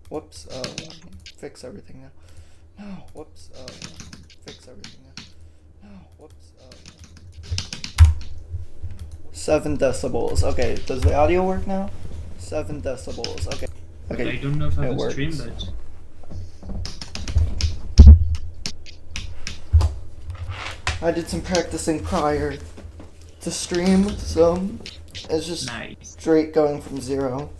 Whoops. Fix everything now. No. Whoops. Fix everything now. No. Whoops. 7 decibels. Okay. Does the audio work now? 7 decibels. Okay. Okay. I don't know if I it have a works. stream, but I did some practicing prior to stream, so it's just nice. straight going from 0.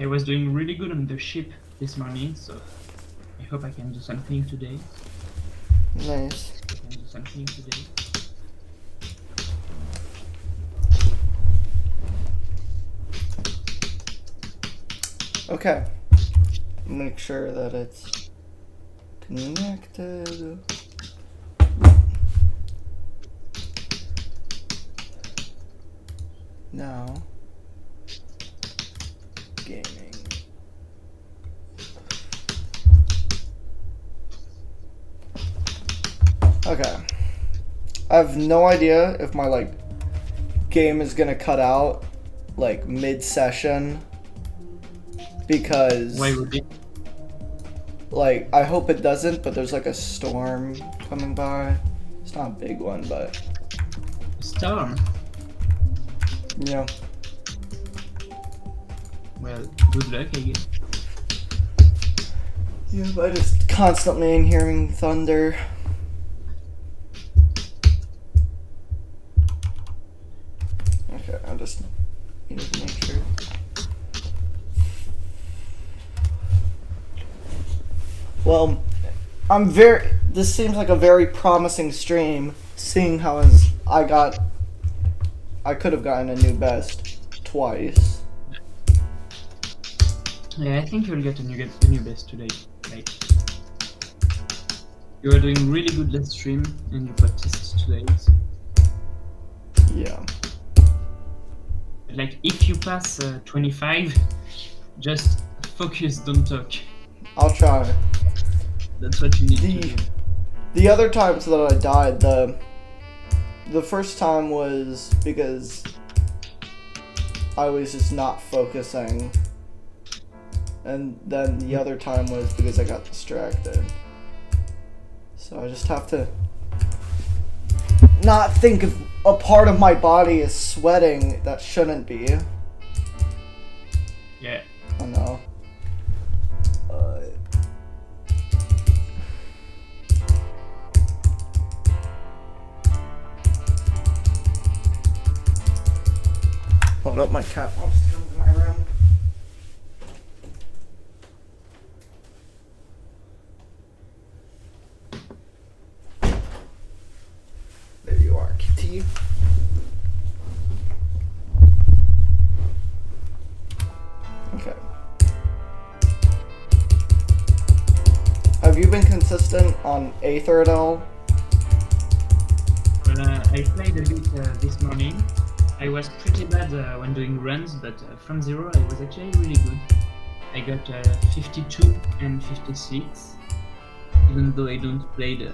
I was doing really good on the ship this morning, so I hope I can do something today. Nice. I can do something today. Okay. Make sure that it's connected. Now, gaming. Okay. I have no idea if my game is gonna cut out mid-session because Why would it? I hope it doesn't, but there's a storm coming by. It's not a big one, but Storm? yeah. Well, good luck, I guess. Yeah, but I just constantly am hearing thunder. Okay, I just need to make sure. Well, this seems like a very promising stream, seeing how I could have gotten a new best twice. Yeah, I think you'll get a new best today. You are doing really good last stream, and you practiced today. So. Yeah. If you pass 25, just focus, don't talk. I'll try. That's what you need to do. The other times that I died, the first time was because I was just not focusing, and then the other time was because I got distracted. So I just have to not think if a part of my body is sweating that shouldn't be. Yeah. I know. Hold up, my cat wants to come to my room. There you are, kitty. Okay. Have you been consistent on Aether at all? Well, I played a bit this morning. I was pretty bad when doing runs, but from 0 I was actually really good. I got 52 and 56, even though I didn't play a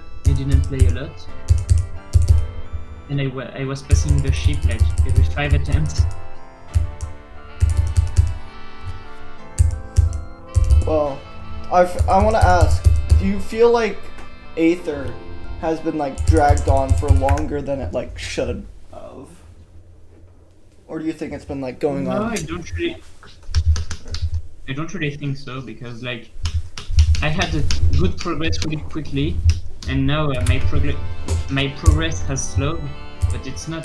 lot. And I was passing the ship every 5 attempts. Well, I want to ask, do you feel like Aether has been dragged on for longer than it should have? Or do you think it's been going on? No, I don't really think so, because I had a good progress really quickly, and now my progress has slowed, but it's not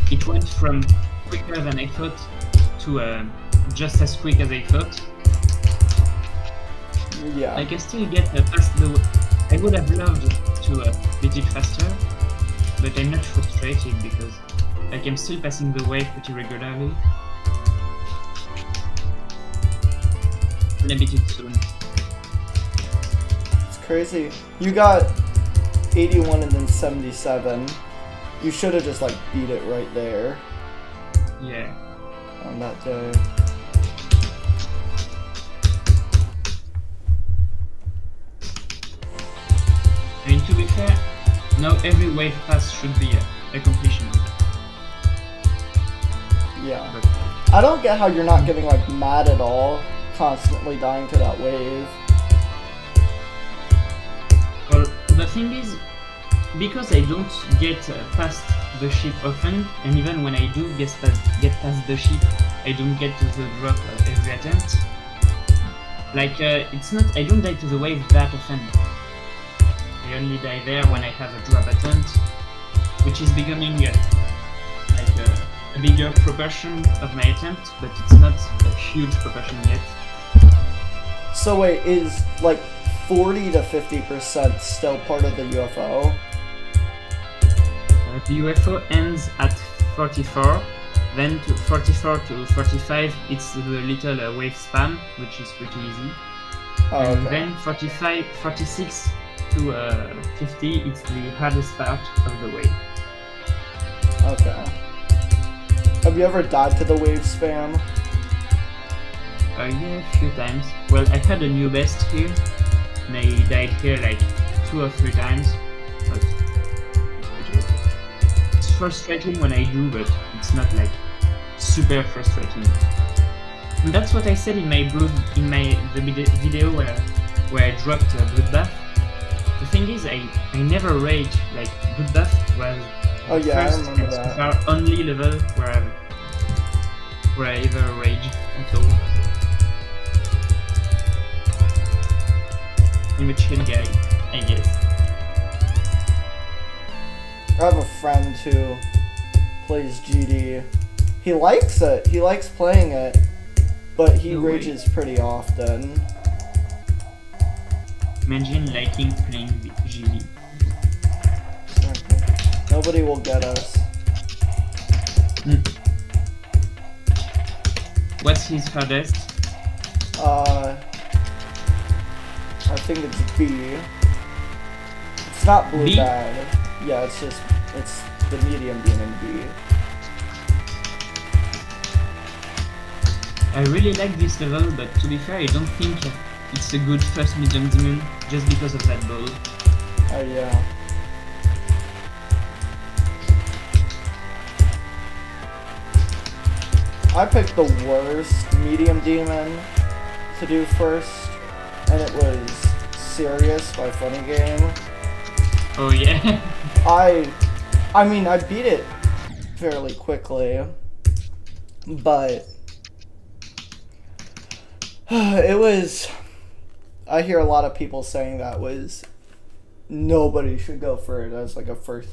it went from quicker than I thought to just as quick as I thought. Yeah. I can still get past I would have loved to beat it faster, but I'm not frustrated because I'm still passing the way pretty regularly. I'm gonna beat it soon. It's crazy. You got 81 and then 77. You should have just beat it right there. Yeah. On that day. now every wave pass should be a completion. Yeah. But I don't get how you're not getting like mad at all, constantly dying to that wave. well, the thing is, because I don't get past the ship often, and even when I do get past the ship, I don't get to the drop every attempt. Like, it's not, I don't die to the wave that often. I only die there when I have a drop attempt, which is becoming a bigger proportion of my attempt, but it's not a huge proportion yet. So wait, is like 40 to 50% still part of the UFO? The UFO ends at 44, then to 44 to 45 it's the little wave spam, which is pretty easy. Oh, And okay. then 46 to 50 it's the hardest part of the wave. Okay. Have you ever died to the wave spam? Yeah, a few times. Well, I had a new best here, and I died here like 2 or 3 times, but it's frustrating when I do, but it's not like super frustrating. And that's what I said in my video where I dropped Bloodbath. The thing is, I never rage. Like Bloodbath was Oh the yeah, I first remember and that. so far only level where I ever rage at all. I'm a chill guy, I guess. I have a friend who plays GD. He likes it. He likes playing it, but he No way. rages pretty often. Imagine liking playing GD. Nobody will get us. What's his hardest? I think it's B. It's not blue B? bad. Yeah, it's the medium demon B. I really like this level, but to be fair, I don't think it's a good first medium demon just because of that ball. Oh yeah. I picked the worst medium demon to do first, and it was Sirius by Funny Game. Oh yeah. I mean, I beat it fairly quickly, but it was. I hear a lot of people saying that was nobody should go for it as like a first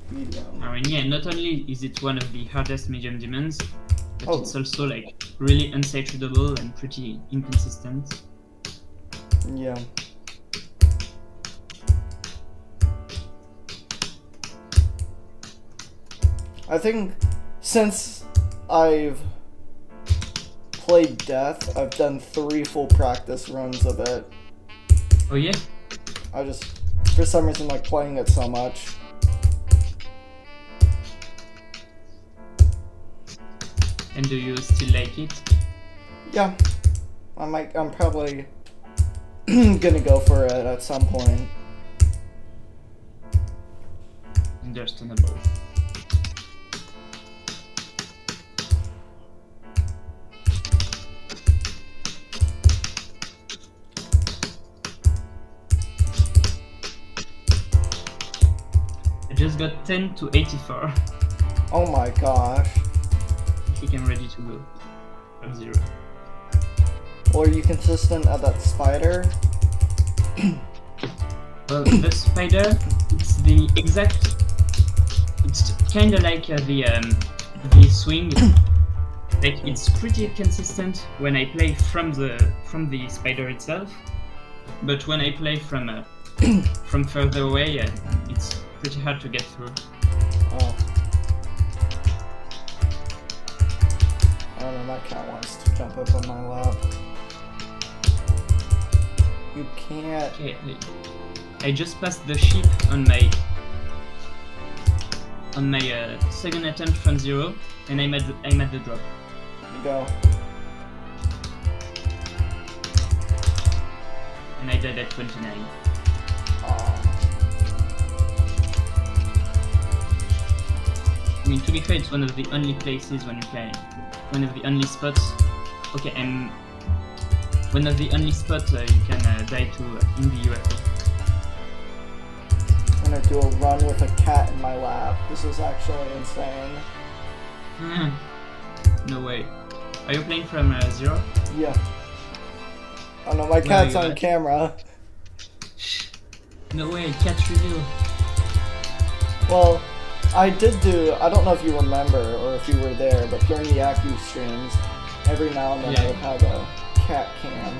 medium. I mean, yeah, not only is it one of the hardest medium demons, but Oh. it's also like really unsaturated and pretty inconsistent. Yeah. I think since I've played Death, I've done 3 full practice runs of it. Oh yeah? I just, for some reason, like playing it so much. And do you still like it? Yeah. I'm probably gonna go for it at some point. Understandable. I just got 10 to 84. Oh my gosh. I think I'm ready to go from 0. Well, are you consistent at that spider? Well, the spider, it's the exact. It's kind of like the swing. Like it's pretty consistent when I play from the spider itself, but when I play from further away, it's pretty hard to get through. Oh. I don't know, my cat wants to jump up on my lap. You can't. Okay, I just passed the ship on my second attempt from 0, and I'm at the drop. Go. And I died at 29. Aw. I mean, to be fair, it's one of the only places when you play, one of the only spots. Okay, and one of the only spots you can die to in the UFO. I'm gonna do a run with a cat in my lap. This is actually insane. No way. Are you playing from 0? Yeah. Oh no, my cat's you on at? camera. No way, cat review. Well, I did do, I don't know if you remember or if you were there, but during the Aku streams, every now and then Yeah. I would have a cat cam.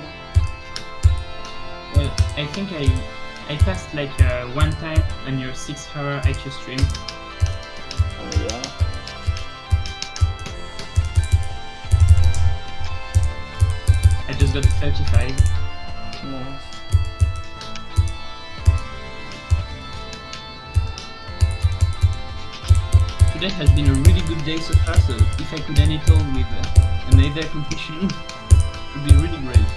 Well, I think I passed like one time on your 6-hour IQ stream. Oh yeah. I just got 35. Nice. Today has been a really good day so far, so if I could end it all with another completion, it would be really great.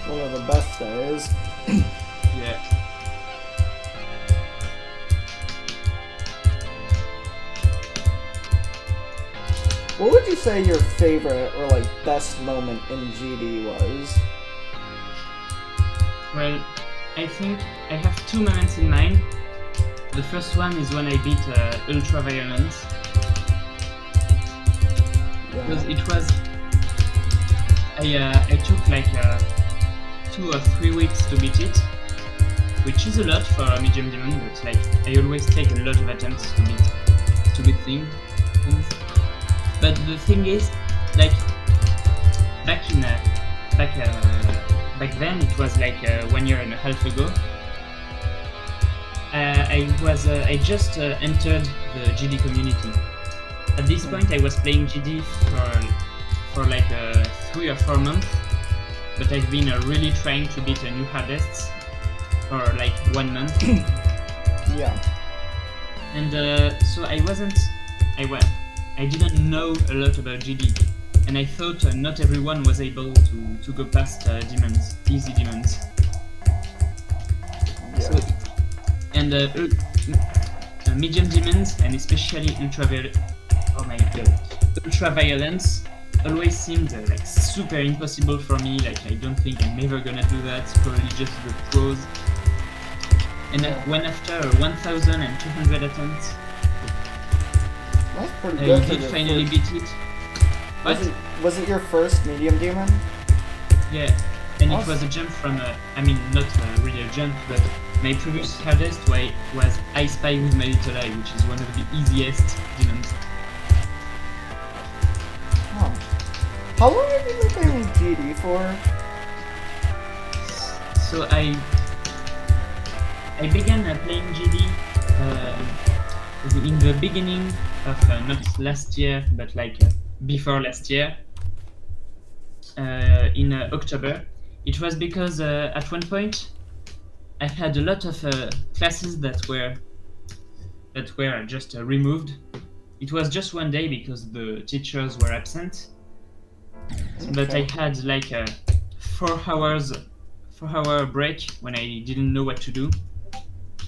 One of the best days. Yeah. What would you say your favorite or like best moment in GD was? Well, I think I have 2 moments in mind. The first one is when I beat Ultraviolence. Because it was... I took like 2 or 3 weeks to beat it, which is a lot for a medium demon, but like I always take a lot of attempts to beat things. But the thing is, like back then, it was like 1 year and a half ago. I just entered the GD community. At this point, I was playing GD for like 3 or 4 months, but I've been really trying to beat new harvests for like 1 month. Yeah. And so I didn't know a lot about GD, and I thought not everyone was able to go past demons, easy demons. Yeah. So, and medium demons, and especially ultraviolence, always seemed like super impossible for me. Like I don't think I'm ever gonna do that. It's probably just the pros. And when after 1,200 attempts, That's pretty I good. for did your finally first- beat it. What? Was it your first medium demon? Yeah, and Awesome. it was a jump from, I mean, not really a jump, but my previous hardest was I Spy with my little eye, which is one of the easiest demons. Huh. How long have you been playing GD for? So I began playing GD in the beginning of not last year, but like before last year, in October. It was because at one point I had a lot of classes that were just removed. It was just one day because the teachers were absent, but I had like a 4-hour break when I didn't know what to do.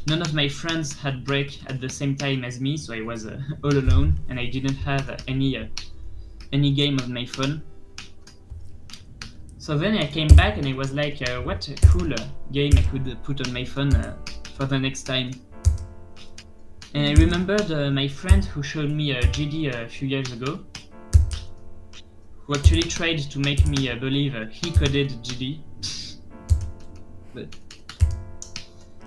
None of my friends had break at the same time as me, so I was all alone, and I didn't have any game on my phone. So then I came back and I was like, what a cool game I could put on my phone for the next time. And I remembered my friend who showed me GD a few years ago, who actually tried to make me believe he coded GD. But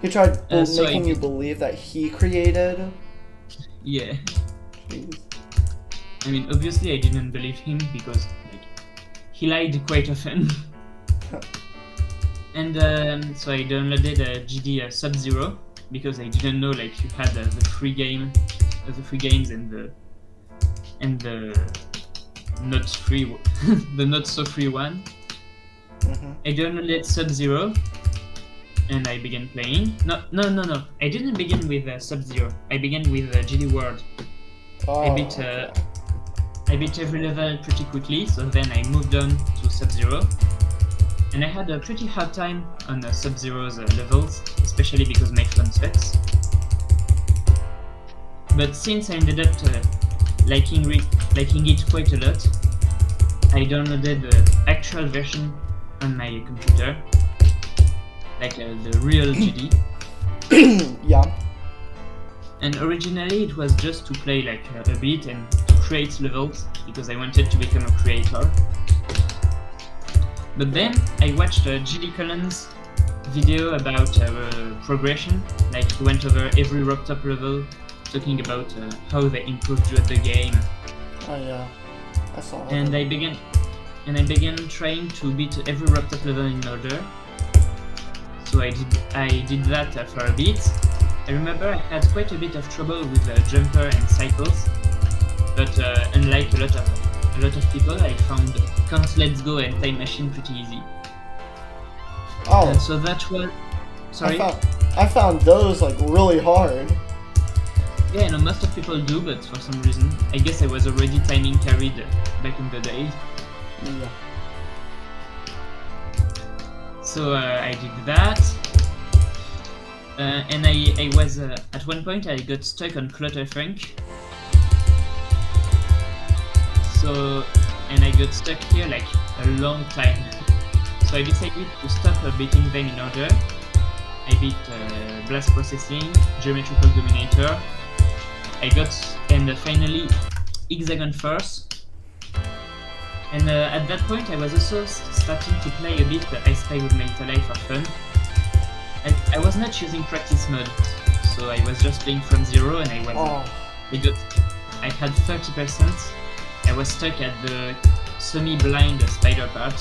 He tried so making you believe that he created. yeah, Jeez. I mean, obviously I didn't believe him because like, he lied quite often. And so I downloaded GD Sub-Zero because I didn't know like you had the free games and the not free, the not so free one. Mm-hmm. I downloaded Sub-Zero and I began playing. No. I didn't begin with Sub-Zero. I began with GD World. Oh, I beat every level pretty quickly, so then I moved on to Sub-Zero. And I had a pretty hard time on Sub-Zero's levels, especially because my phone sucks. But since I ended up liking it quite a lot, I downloaded the actual version on my computer, like the real GD. Yeah. And originally it was just to play like a bit and to create levels because I wanted to become a creator. But then I watched GD Collins video about progression, like he went over every Rocktop level, talking about how they improved you at the game. Oh yeah. I saw that. And I began trying to beat every Rocktop level in order. So I did that for a bit. I remember I had quite a bit of trouble with Jumper and Cycles, but unlike a lot of people, I found Count Let's Go and Time Machine pretty easy. Oh. And so that was... Sorry? I found those like really hard. Yeah, no, most of people do, but for some reason, I guess I was already timing carried back in the day. Yeah. So I did that. And I was, at one point I got stuck on Clutterfunk. So, and I got stuck here like a long time. So I decided to stop beating them in order. I beat Blast Processing, Geometrical Dominator. And finally Hexagon Force. And at that point I was also starting to play a bit I Spy with my Little Eye for fun. I was not using practice mode, so I was just playing from zero and I had 30%. I was stuck at the semi-blind spider part.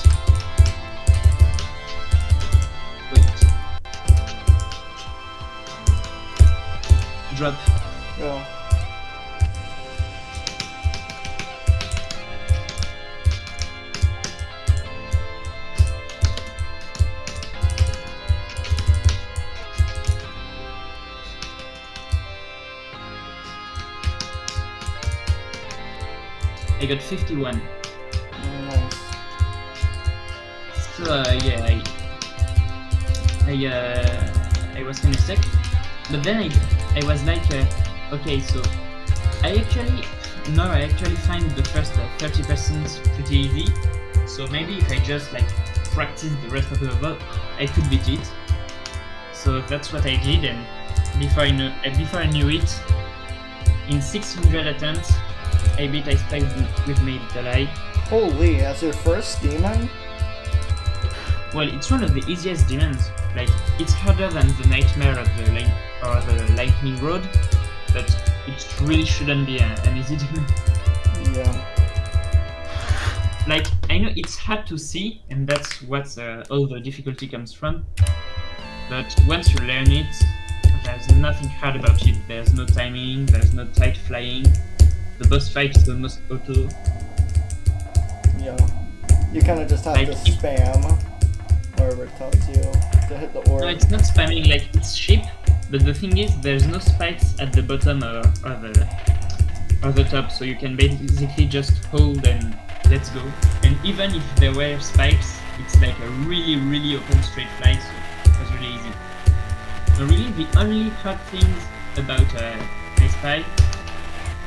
Wait. Drop. Yeah. I got 51. Nice. So yeah, I was kind of stuck. But then I was like, okay, so I actually find the first 30% pretty easy. So maybe if I just like practice the rest of the level, I could beat it. So that's what I did, and before I knew it, in 600 attempts, I beat I Spy with my Little Eye. Holy, as your first demon? Well, it's one of the easiest demons. Like, it's harder than the Nightmare of the Lightning Road, but it really shouldn't be an easy demon. Yeah. Like, I know it's hard to see, and that's what all the difficulty comes from. But once you learn it, there's nothing hard about it. There's no timing, there's no tight flying. The boss fight is almost auto. Yeah. You kind of just have Like, to spam wherever it tells you to hit the orb. No, it's not spamming, like, it's cheap, but the thing is, there's no spikes at the bottom or the top, so you can basically just hold and let's go. And even if there were spikes, it's like a really, really open straight fly, so it was really easy. So really, the only hard things about I Spy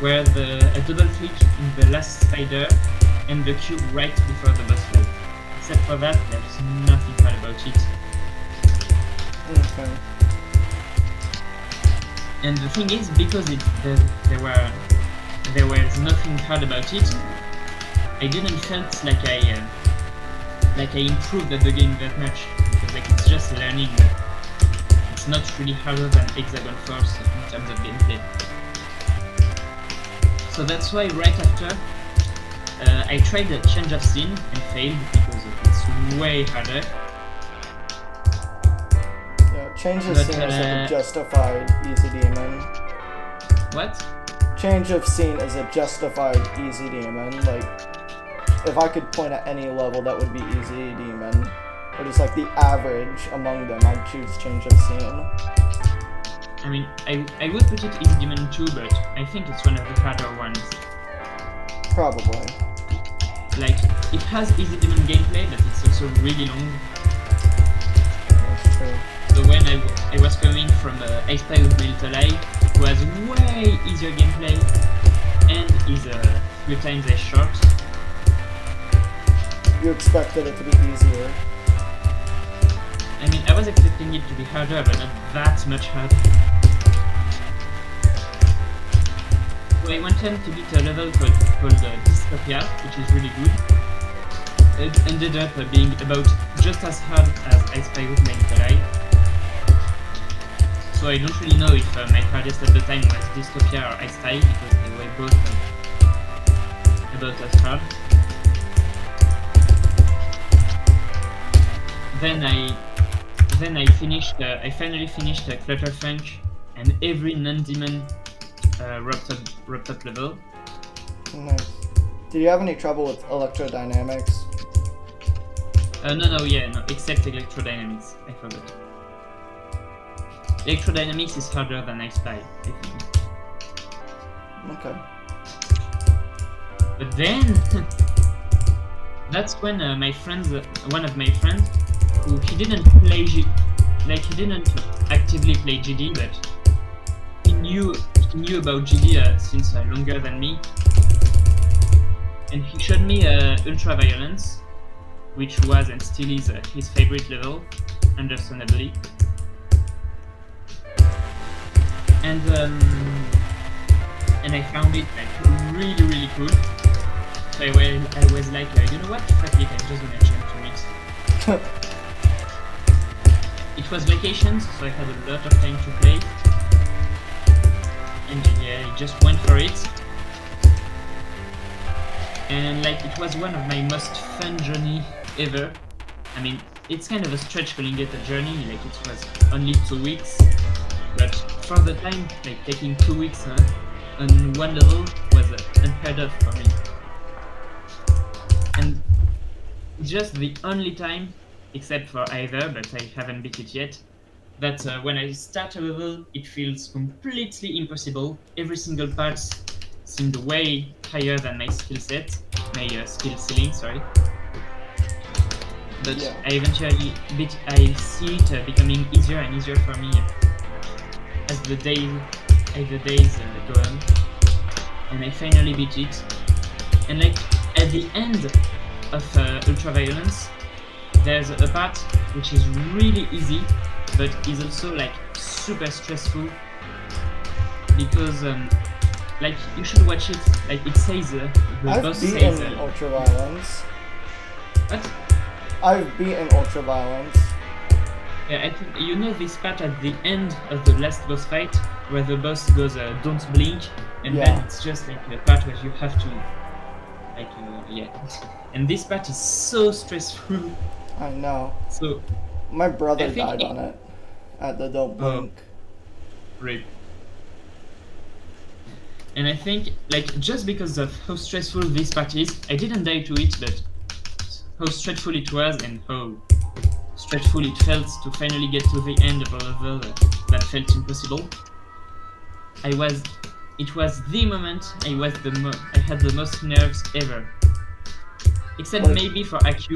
were a double click in the last spider and the cube right before the boss fight. Except for that, there's nothing hard about it. Okay. And the thing is, because there was nothing hard about it, I didn't felt like I improved at the game that much, because like it's just learning. It's not really harder than Hexagon Force in terms of gameplay. So that's why right after I tried a change of scene and failed because it's way harder. Yeah, change of But, scene is like a justified easy demon. What? Change of scene is a justified easy demon. Like, if I could point at any level that would be easy demon, or just like the average among them, I'd choose change of scene. I mean, I would put it Easy Demon 2, but I think it's one of the harder ones. Probably. Like, it has Easy Demon gameplay, but it's also really long. That's true. So when I was coming from I Spy with my Little Eye, who has way easier gameplay and is 3 times as short. You expected it to be easier. I mean, I was expecting it to be harder, but not that much harder. So I went on to beat a level called Dystopia, which is really good. It ended up being about just as hard as I Spy with My Little Eye. So I don't really know if my hardest at the time was Dystopia or I Spy, because they were both about as hard. Then I finally finished Clutterfunk and every non-demon wrapped up level. Nice. Did you have any trouble with electrodynamics? No, except electrodynamics. I forgot. Electrodynamics is harder than I Spy, I think. Okay. But then, that's when one of my friends, who he didn't actively play GD, but he knew about GD since longer than me, and he showed me Ultraviolence, which was and still is his favorite level, understandably. And I found it really, really cool. So I was like, you know what? Fuck it, I'm just gonna jump to it. It was vacations, so I had a lot of time to play. And yeah, I just went for it. And it was one of my most fun journey ever. I mean, it's kind of a stretch calling it a journey, it was only 2 weeks. But for the time, taking 2 weeks on one level was unheard of for me. And just the only time, except for either, but I haven't beat it yet, that when I start a level, it feels completely impossible. Every single part seemed way higher than my skill set, my skill ceiling, sorry. But yeah. I see it becoming easier and easier for me as the days go on, and I finally beat it. And at the end of Ultraviolence, there's a part which is really easy, but is also super stressful, because you should watch it. It says the boss says. I've beaten Ultraviolence. What? I've beaten Ultraviolence. Yeah, I think you know this part at the end of the last boss fight, where the boss goes, "Don't blink," and then it's just a part where you have to, And this part is so stressful. I know. So my brother died on it at the Don't Blink. Rip. And I think just because of how stressful this part is, I didn't die to it, but how stressful it was and how stressful it felt to finally get to the end of a level that felt impossible. It was the moment I had the most nerves ever. Except maybe for AQ,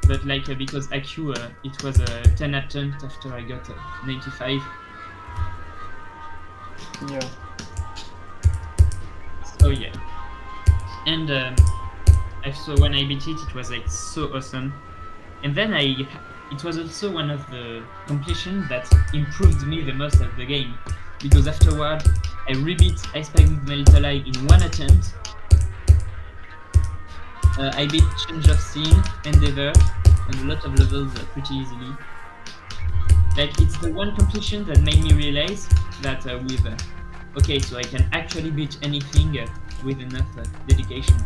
but because AQ it was a 10 attempt after I got 95. Yeah. So yeah. And so when I beat it, it was so awesome. And then it was also one of the completions that improved me the most at the game, because afterward I rebeat I Spy with My Little Eye in one attempt. I beat Change of Scene, Endeavor, and a lot of levels pretty easily. It's the one completion that made me realize that okay, so I can actually beat anything with enough dedication.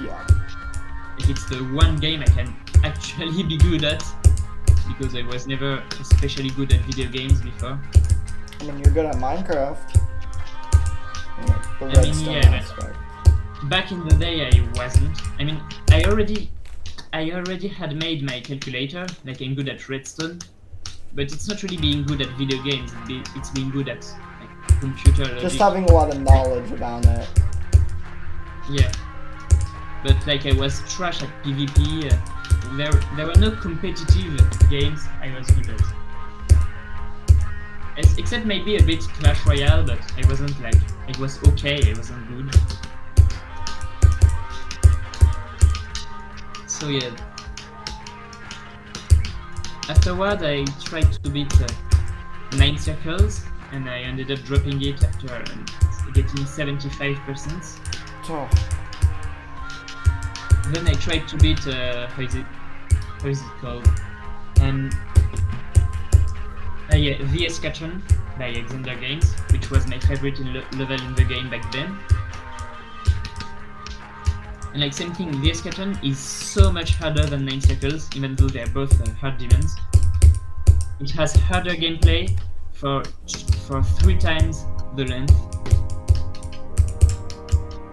Yeah. It's the one game I can actually be good at, because I was never especially good at video games before. I mean, you're good at Minecraft. The redstone aspect. Back in the day, I wasn't. I mean, I already had made my calculator, I'm good at redstone, but it's not really being good at video games. It's being good at computer logic. Just having a lot of knowledge about it. Yeah. But I was trash at PvP. There were no competitive games I was good at. Except maybe a bit Clash Royale, but I wasn't like, it was okay, it wasn't good. So yeah. Afterward, I tried to beat 9 circles, and I ended up dropping it after getting 75%. Oh, Then I tried to beat how is it called? Yeah, VS Catron by Alexander Games, which was my favorite level in the game back then. And like same thing, VS Catron is so much harder than 9 circles, even though they're both hard demons. It has harder gameplay for 3 times the length.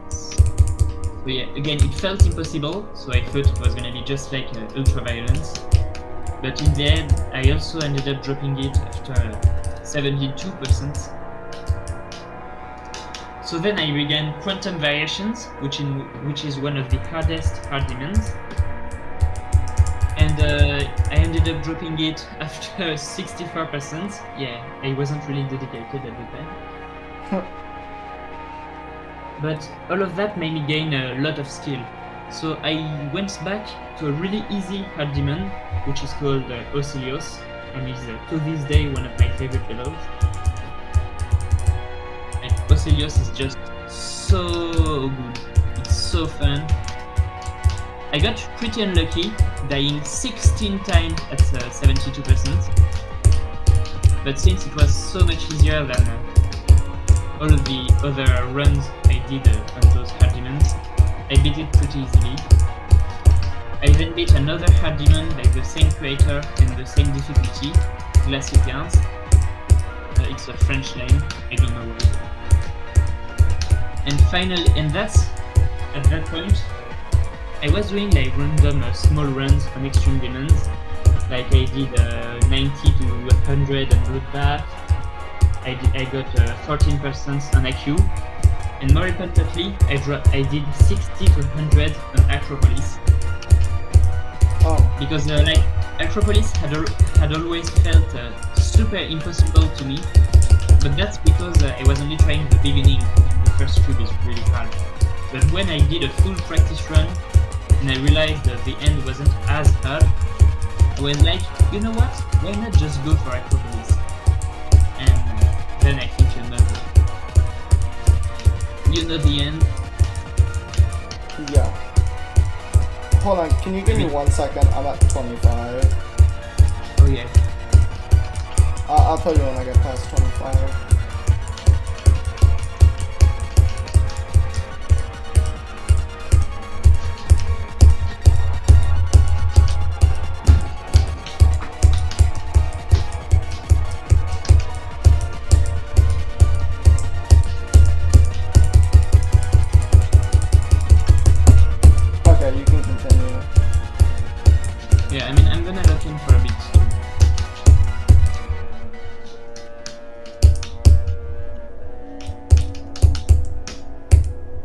So yeah, again, it felt impossible, so I thought it was gonna be just like Ultraviolence. But in the end, I also ended up dropping it after 72%. So then I began Quantum Variations, which is one of the hardest hard demons. And I ended up dropping it after 64%. Yeah, I wasn't really dedicated at the time. But all of that made me gain a lot of skill. So I went back to a really easy hard demon, which is called Osilios, and is to this day one of my favorite levels. And Osilios is just so good, it's so fun. I got pretty unlucky, dying 16 times at 72%, but since it was so much easier than all of the other runs I did on those hard demons, I beat it pretty easily. I then beat another hard demon by the same creator and the same difficulty, Glacier. It's a French name, I don't know why. And finally, and that's at that point, I was doing like random small runs on extreme demons, like I did 90 to 100 on Bloodbath. I got 14% on IQ, and more importantly, I did 60 to 100 on Acropolis. oh, Because like Acropolis had always felt super impossible to me, but that's because I was only trying the beginning. The first cube is really hard. But when I did a full practice run and I realized that the end wasn't as hard, I was like, you know what? Why not just go for Acropolis? And then I think you know the end. yeah. Hold on, can you give me 1 second? I'm at 25. Oh yeah. I'll tell you when I get past 25. Okay, you can continue. Yeah, I mean, I'm gonna look in for a bit soon.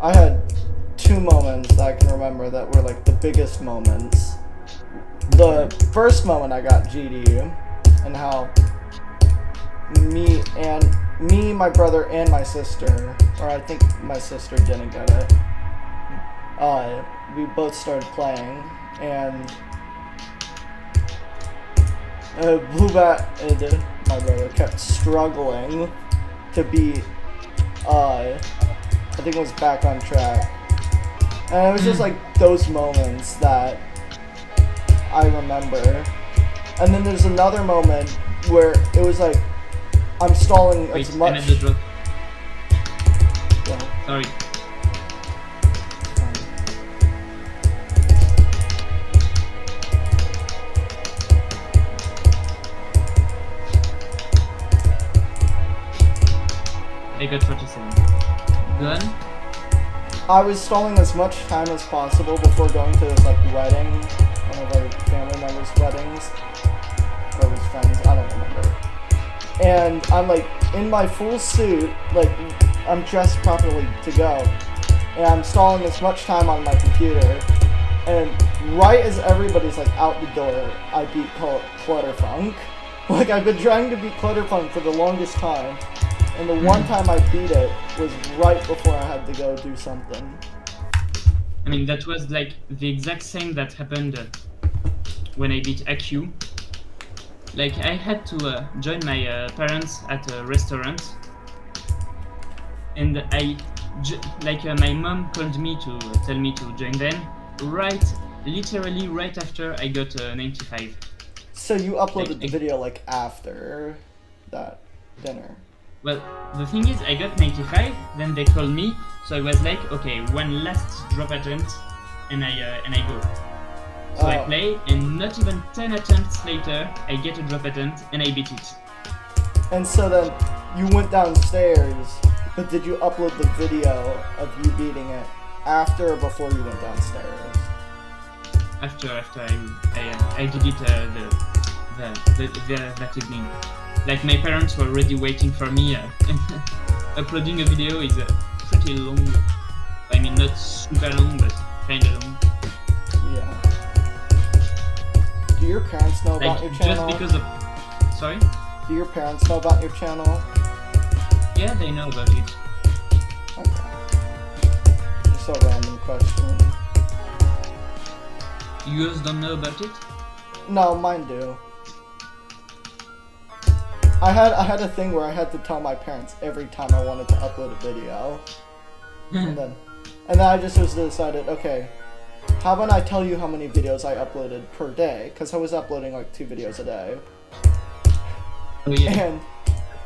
I had 2 moments that I can remember that were like the biggest moments. The first moment I got GD, and how me, my brother, and my sister, or I think my sister didn't get it. We both started playing, and Bluebat and my brother kept struggling to beat, I think it was Back on Track. And it was just like those moments that I remember. And then there's another moment where it was like, I'm stalling Wait, as much. I made the drop. Yeah. Sorry. I got 47. Done? I was stalling as much time as possible before going to this like wedding, one of our family members' weddings, or his friends, I don't remember. And I'm like in my full suit, like I'm dressed properly to go, and I'm stalling as much time on my computer. And right as everybody's like out the door, I beat Clutterfunk. Like, I've been trying to beat Clutterpunk for the longest time, and the one time I beat it was right before I had to go do something. I mean, that was like the exact same that happened when I beat AQ. Like, I had to join my parents at a restaurant, and my mom called me to tell me to join them. Literally right after I got 95. So you uploaded Like, the video like after that dinner. Well, the thing is, I got 95, then they called me, so I was like, okay, one last drop attempt, and I go. So I Oh. play, and not even 10 attempts later, I get a drop attempt, and I beat it. And so then you went downstairs, but did you upload the video of you beating it after or before you went downstairs? After I did it that evening. Like, my parents were already waiting for me, and uploading a video is pretty long. I mean, not super long, but kinda long. Yeah. Do your parents know about Like, your channel? just because of... Sorry? Do your parents know about your channel? Yeah, they know about it. Okay. Just a random question. Yours don't know about it? No, mine do. I had a thing where I had to tell my parents every time I wanted to upload a video. And then I just was decided, okay, how about I tell you how many videos I uploaded per day? Because I was uploading like 2 videos a day. Oh yeah.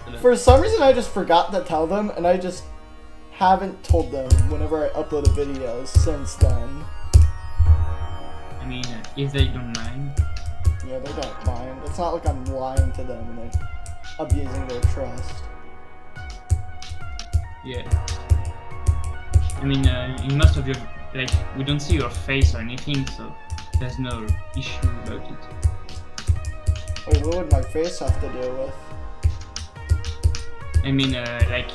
And for some reason I just forgot to tell them, and I just haven't told them whenever I uploaded videos since then. I mean, if they don't mind. Yeah, they don't mind. It's not like I'm lying to them and they're abusing their trust. Yeah. I mean, in most of your... Like, we don't see your face or anything, so there's no issue about it. Wait, what would my face have to do with? I mean, like,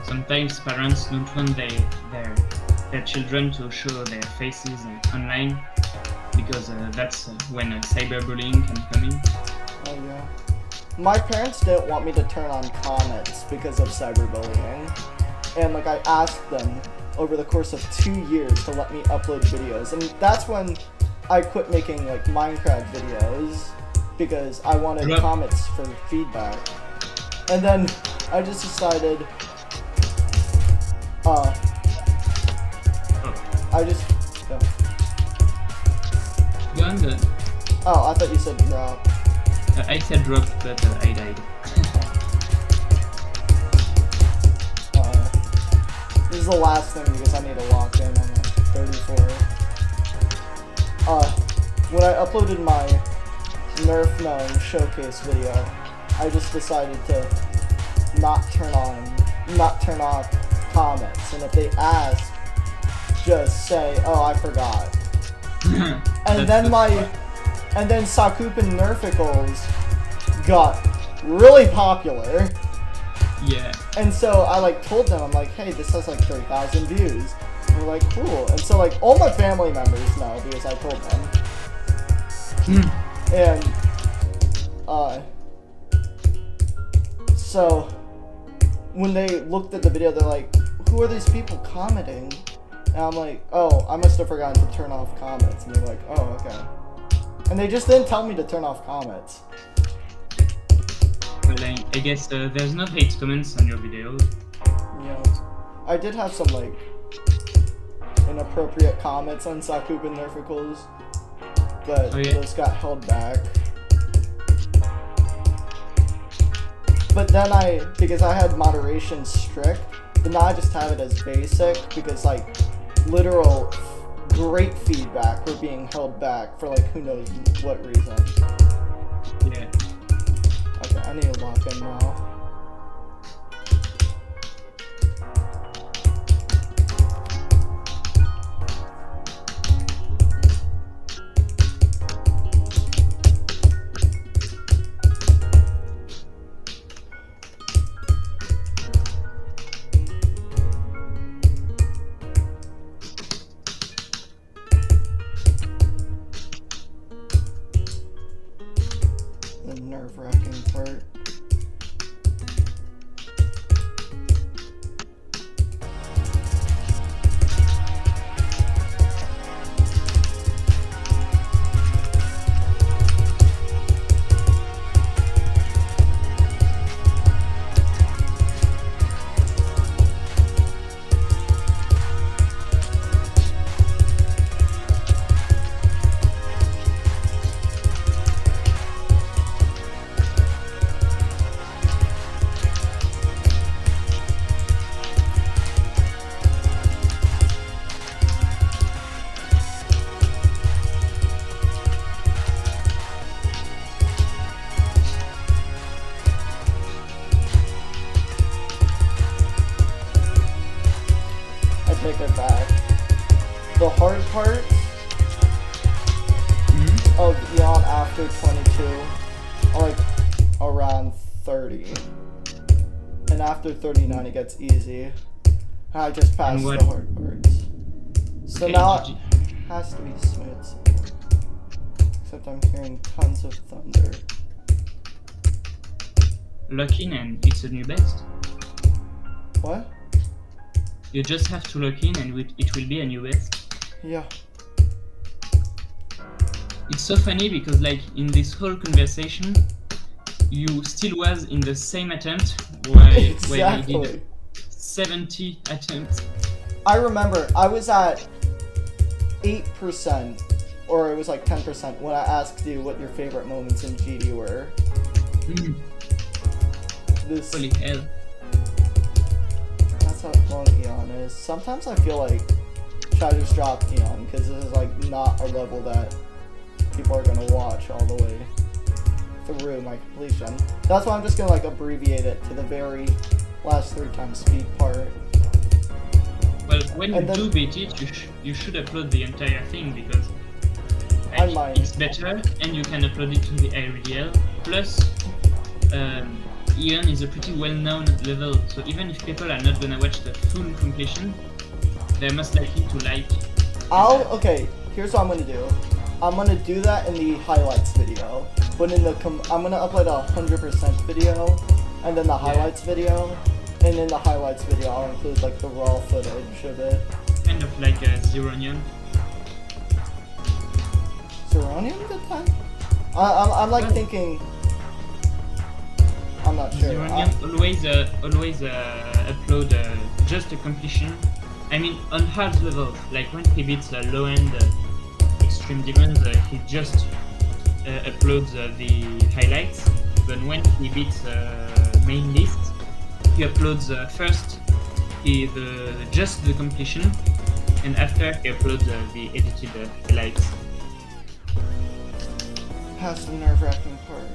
sometimes parents don't want their children to show their faces online, because that's when cyberbullying can come in. Oh yeah. My parents didn't want me to turn on comments because of cyberbullying. And like, I asked them over the course of 2 years to let me upload videos, and that's when I quit making like Minecraft videos because I wanted Yep. comments for feedback. And then I just decided Oh, I just yeah. go on then. Oh, I thought you said drop. I said drop, but I died. This is the last thing because I need to lock in on 34. When I uploaded my Nerf Gnome showcase video, I just decided to not turn off comments, and if they ask, just say, "Oh, I forgot." And then Sakupin Nerficles got really popular. Yeah. And so I like told them, I'm like, hey, this has like 3,000 views. And they're like, cool. And so like all my family members know because I told them. And so when they looked at the video, they're like, who are these people commenting? And I'm like, oh, I must have forgotten to turn off comments. And they're like, oh, okay. And they just didn't tell me to turn off comments. Well, I guess there's no hate comments on your videos. Yeah, I did have some like inappropriate comments on Sakupin Nerficles, but Oh, yeah? those got held back. But then because I had moderation strict, but now I just have it as basic because like literal great feedback were being held back for like who knows what reason. Yeah. Okay, I need to lock in now. the nerve-wracking part. I take it back. The hard parts of Eon after 22 are like around 30. And after 39 it gets easy. And I just passed the hard parts. So Okay, now GG. it has to be smooth sailing. Except I'm hearing tons of thunder. Lock in and it's a new best. What? You just have to lock in and it will be a new best. Yeah. It's so funny because like in this whole conversation, you still was in the same attempt while I Exactly. did 70 attempts. I remember I was at 8%, or it was like 10% when I asked you what your favorite moments in GD were. This Holy hell. That's how long Eon is. Sometimes I feel like should I just drop Eon because this is like not a level that people are gonna watch all the way through my completion. That's why I'm just gonna like abbreviate it to the very last 3 times speed part. Well, when you And then- do beat it, you should upload the entire thing because I might. it's better and you can upload it to the IRDL. Plus, Eon is a pretty well-known level, so even if people are not gonna watch the full completion, they're most likely to like. Okay, here's what I'm gonna do. I'm gonna do that in the highlights video, but in the I'm gonna upload a 100% video, and then the highlights video, and in the highlights video I'll include like the raw footage of it. Kind of like a Zeronium. Zeronium did that? I'm like thinking. I'm not sure. Zeronium always upload just a completion. I mean, on hard levels, like when he beats low-end extreme demons, he just uploads the highlights. But when he beats main list, he uploads first just the completion, and after he uploads the edited highlights. Past the nerve-wracking part.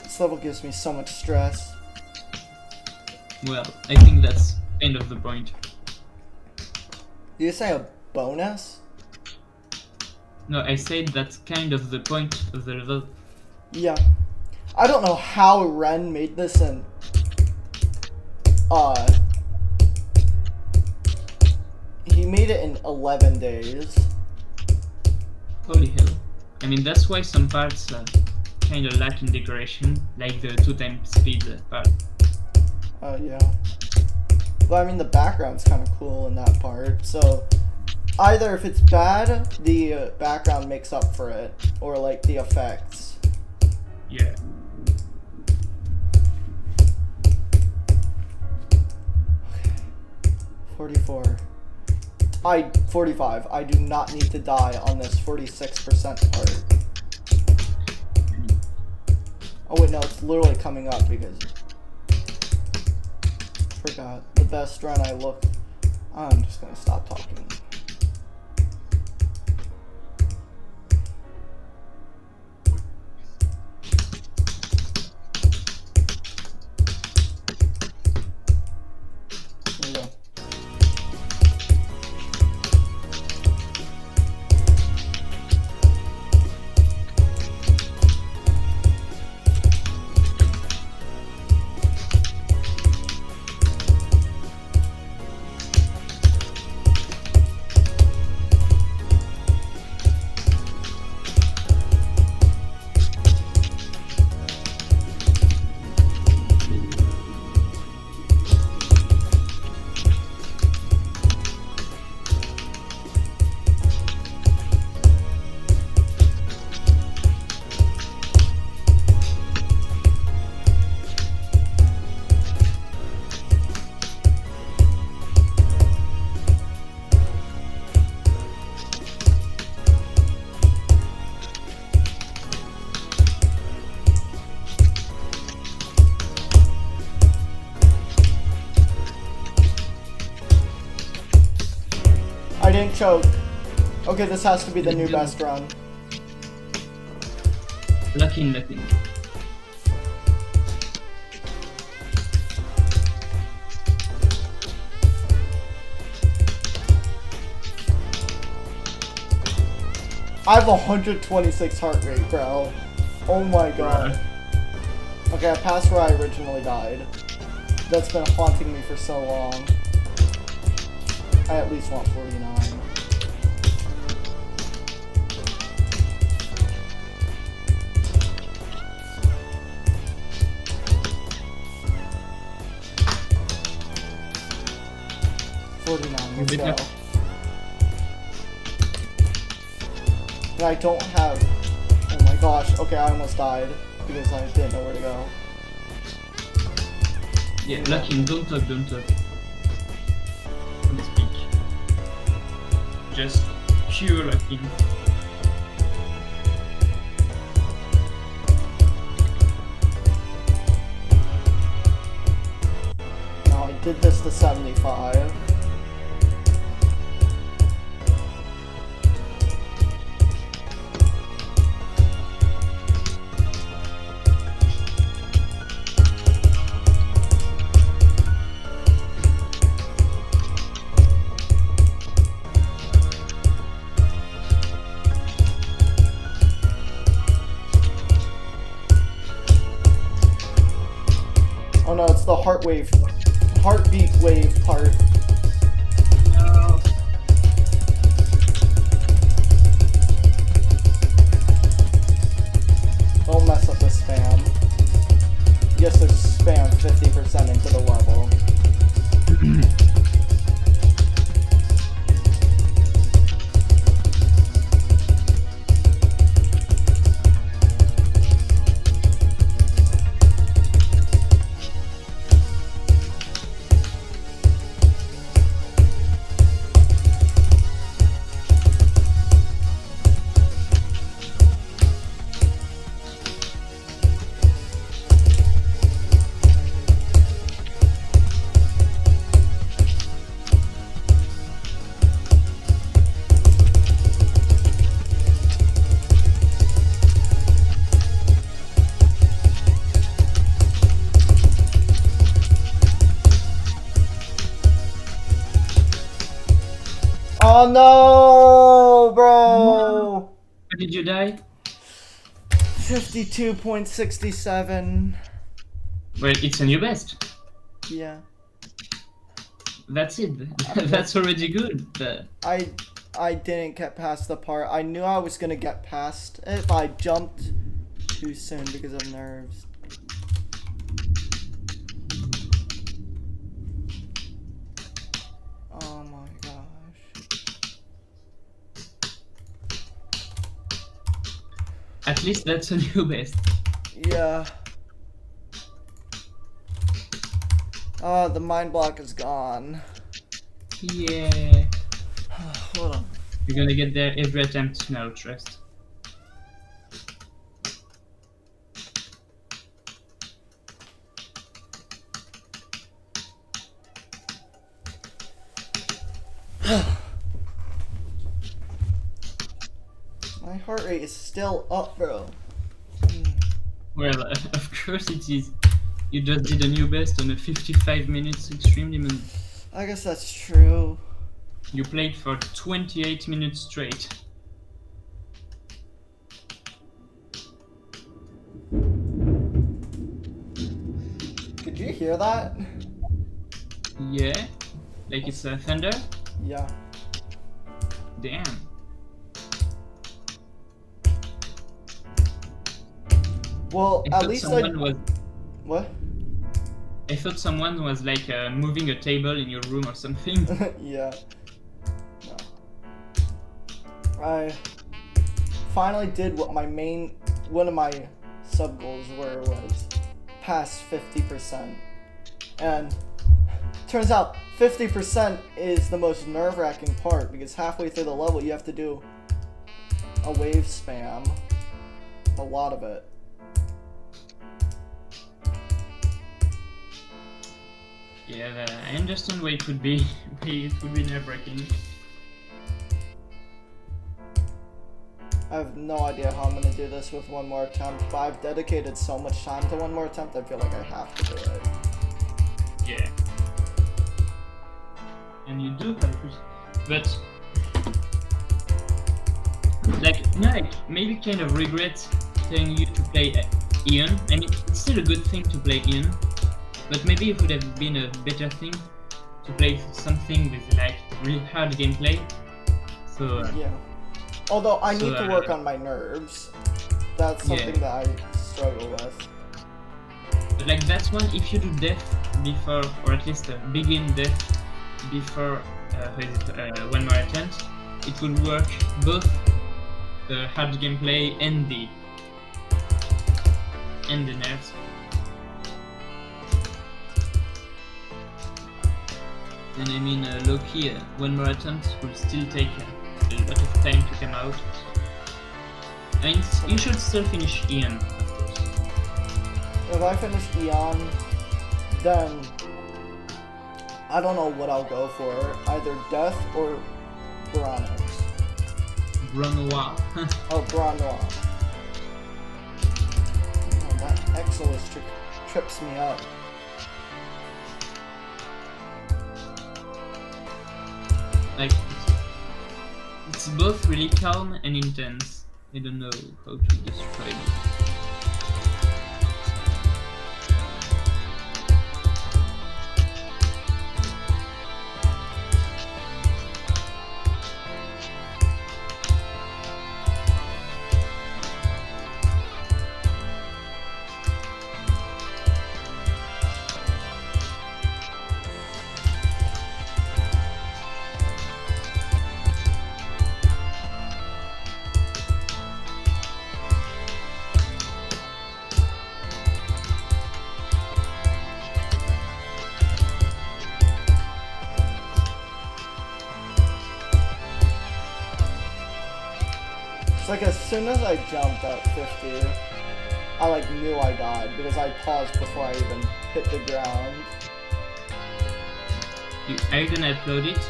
This level gives me so much stress. Well, I think that's kind of the point. Do you say a bonus? No, I said that's kind of the point of the level. Yeah. I don't know how Ren made this in he made it in 11 days. Holy hell. I mean, that's why some parts kind of lack in decoration, like the 2 times speed part. Oh, yeah. But I mean, the background's kind of cool in that part, so either if it's bad, the background makes up for it, or like the effects. Yeah. Okay. 44. 45. I do not need to die on this 46% part. Oh wait, no, it's literally coming up because... Forgot. The best run I look... I'm just gonna stop talking. There you go. didn't choke. Okay, this has to be the new best run. Lock in, lock in. I have 126 heart rate, bro. Oh my god. Okay, I passed where I originally died. That's been haunting me for so long. I at least want 49. Let's go. And I don't have... Oh my gosh. Okay, I almost died because I didn't know where to go. Yeah, lock in, don't talk, don't talk. Don't speak. Just pure lock in. No, I did this to 75. Oh no, it's the heartbeat wave part. No. Don't mess up the spam. Yes, there's spam 50% into the level. Oh no, bro! Where did you die? 52.67. Well, it's a new best. Yeah. That's it. That's already good. I didn't get past the part. I knew I was gonna get past it, but I jumped too soon because of nerves. Oh my gosh. At least that's a new best. Yeah. Oh, the mind block is gone. Yeah. Hold on. You're gonna get there every attempt now, trust. My heart rate is still up, bro. Well, of course it is. You just did a new best on a 55 minutes extreme demon. I guess that's true. You played for 28 minutes straight. Could you hear that? Yeah? Like it's a thunder? Yeah. Damn. Well, I at thought least someone was. What? I thought someone was like moving a table in your room or something. Yeah. No. I finally did what one of my sub goals was past 50%. And turns out 50% is the most nerve-wracking part because halfway through the level you have to do a wave spam. A lot of it. Yeah, I understand why it would be nerve-wracking. I have no idea how I'm gonna do this with one more attempt, but I've dedicated so much time to one more attempt, I feel like I have to do it. Yeah. And you do have but like, maybe kind of regret telling you to play Ian. I mean, it's still a good thing to play Ian, but maybe it would have been a better thing to play something with like really hard gameplay. So yeah. Although I need to work on my nerves. That's something that I struggle with. But like that one, if you do death before, or at least begin death before one more attempt, it will work both the hard gameplay and the nerves. And I mean, low-key, one more attempt will still take a lot of time to come out. I mean, you should still finish Ian, of course. If I finish Eon, then I don't know what I'll go for. Either Death or Bronix. Bronoir. Oh, Bronoir. Oh, that Exilus trips me up. Like, it's both really calm and intense. I don't know how to describe it. It's like as soon as I jumped at 50, I like knew I died because I paused before I even hit the ground. Are you gonna upload it?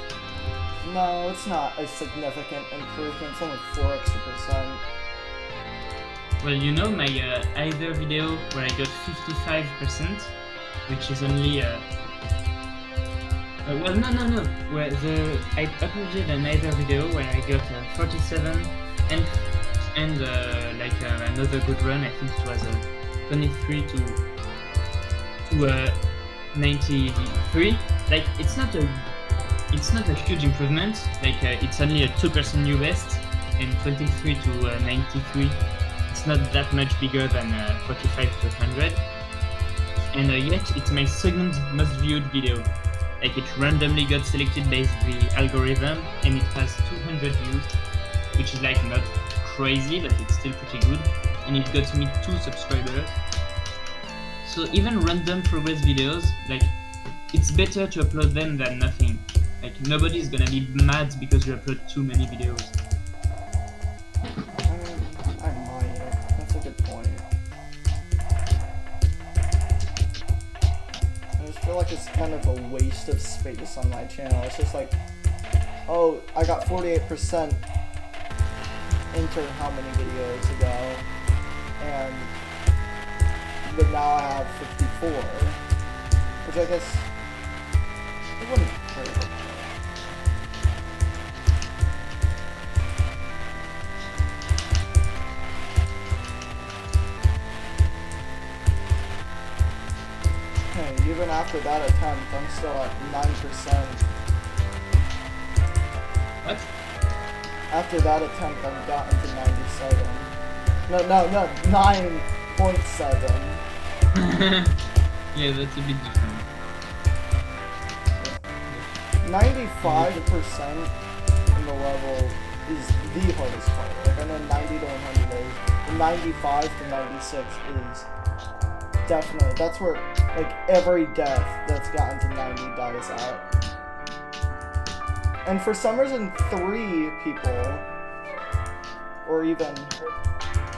No, it's not a significant improvement. It's only 4 extra%. Well, you know my either video where I got 55%, which is only well, no. Where I uploaded an either video where I got 47 and like another good run. I think it was 23 to 93. Like it's not a huge improvement. Like it's only a 2% new best and 23 to 93. It's not that much bigger than 45 to 100. And yet it's my second most viewed video. Like it randomly got selected based the algorithm and it has 200 views, which is like not crazy, but it's still pretty good. And it got me 2 subscribers. So even random progress videos, like it's better to upload them than nothing. Like nobody's gonna be mad because you upload too many videos. I might. That's a good point. I just feel like it's kind of a waste of space on my channel. It's just like, oh, I got 48%. Enter how many videos ago, but now I have 54, which I guess it wouldn't hurt. Hey, even after that attempt, I'm still at 9%. What? After that attempt, I've gotten to 97. No, 9.7. Yeah, that's a bit different. 95% in the level is the hardest part. Like I know 90 to 100 is, but 95 to 96 is definitely, that's where like every death that's gotten to 90 dies out. And for some reason, 3 people, or even,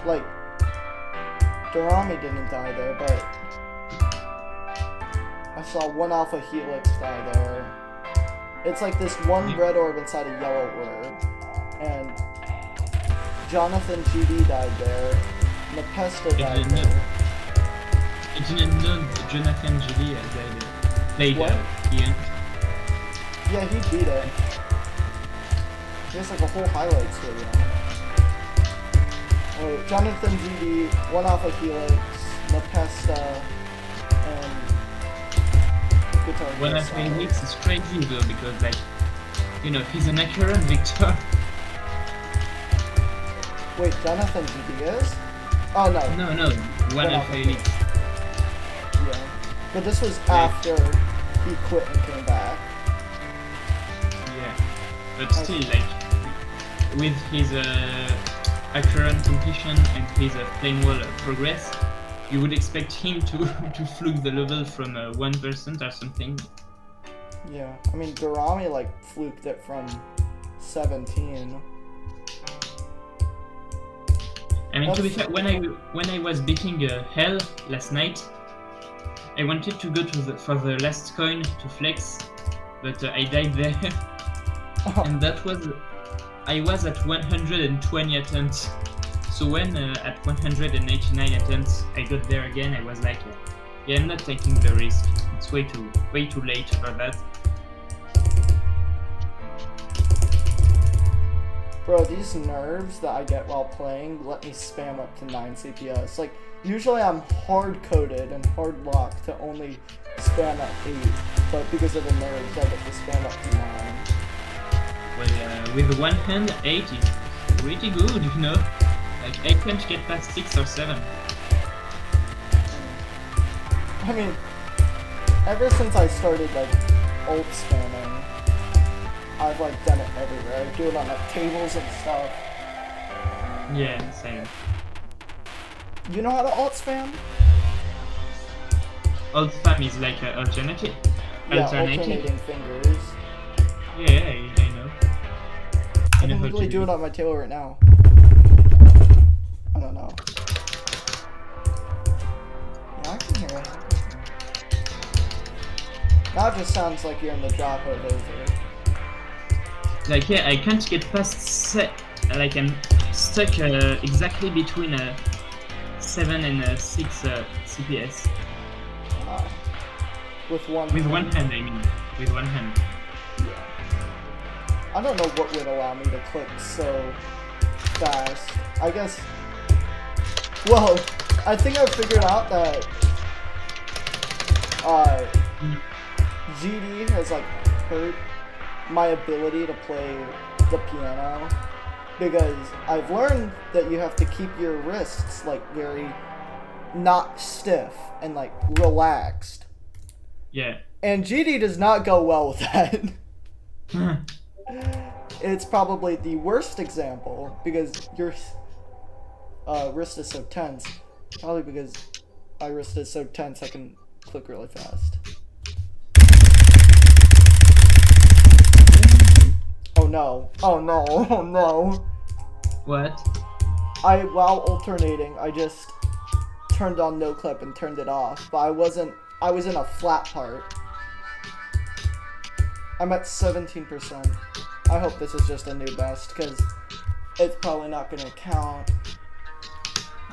like, Dorami didn't die there, but I saw 1 Alpha Helix die there. It's like this one red orb inside a yellow orb, and Jonathan GD died there. Nepesta died didn't know. there. I didn't know Jonathan Gilly played What? Ian. Yeah, he beat it. He has like a whole highlights video. Wait, Jonathan GD, 1 Alpha Helix, Nepesta, and Guitar One Hero of Solid. Felix is crazy though, because like, you know, he's an accurate victor. Wait, Jonathan GD is? Oh no. No, one of Felix. Yeah. But this was Yeah. after he quit and came back. Yeah, but still, like, with his accurate completion and his playing well progress, you would expect him to to fluke the level from 1% or something. Yeah. I mean, Garami like fluked it from 17. I mean, to be That's- fair, when I was beating Hell last night, I wanted to go for the last coin to flex, but I died there, and that was I was at 120 attempts. So when at 189 attempts I got there again, I was like, yeah, I'm not taking the risk. It's way too late for that. Bro, these nerves that I get while playing let me spam up to 9 CPS. Like, usually I'm hard-coded and hard-locked to only spam at 8, but because of the nerves, I get to spam up to 9. Well, with one hand, 8 is pretty good, you know? Like, I can't get past 6 or 7. I mean, ever since I started, like, ult spamming, I've, like, done it everywhere. I do it on, like, tables and stuff. Yeah, same. You know how to ult spam? Alt spam is like alternative. Yeah, Alternating. alternating fingers. Yeah, I know. I can literally do it on my table right now. I don't know. Yeah, I can hear it. Now it just sounds like you're in the drop over. Like, yeah, I can't get past like I'm stuck exactly between 7 and 6 CPS. With one. With one hand, I mean. With one hand. Yeah. I don't know what would allow me to click so fast. I guess. Well, I think I figured out that GD has like hurt my ability to play the piano, because I've learned that you have to keep your wrists like very not stiff and like relaxed. Yeah. And GD does not go well with that. It's probably the worst example because your wrist is so tense. Probably because my wrist is so tense I can click really fast. Oh no. Oh no. Oh no. What? While alternating, I just turned on no clip and turned it off, but I was in a flat part. I'm at 17%. I hope this is just a new best, because it's probably not going to count.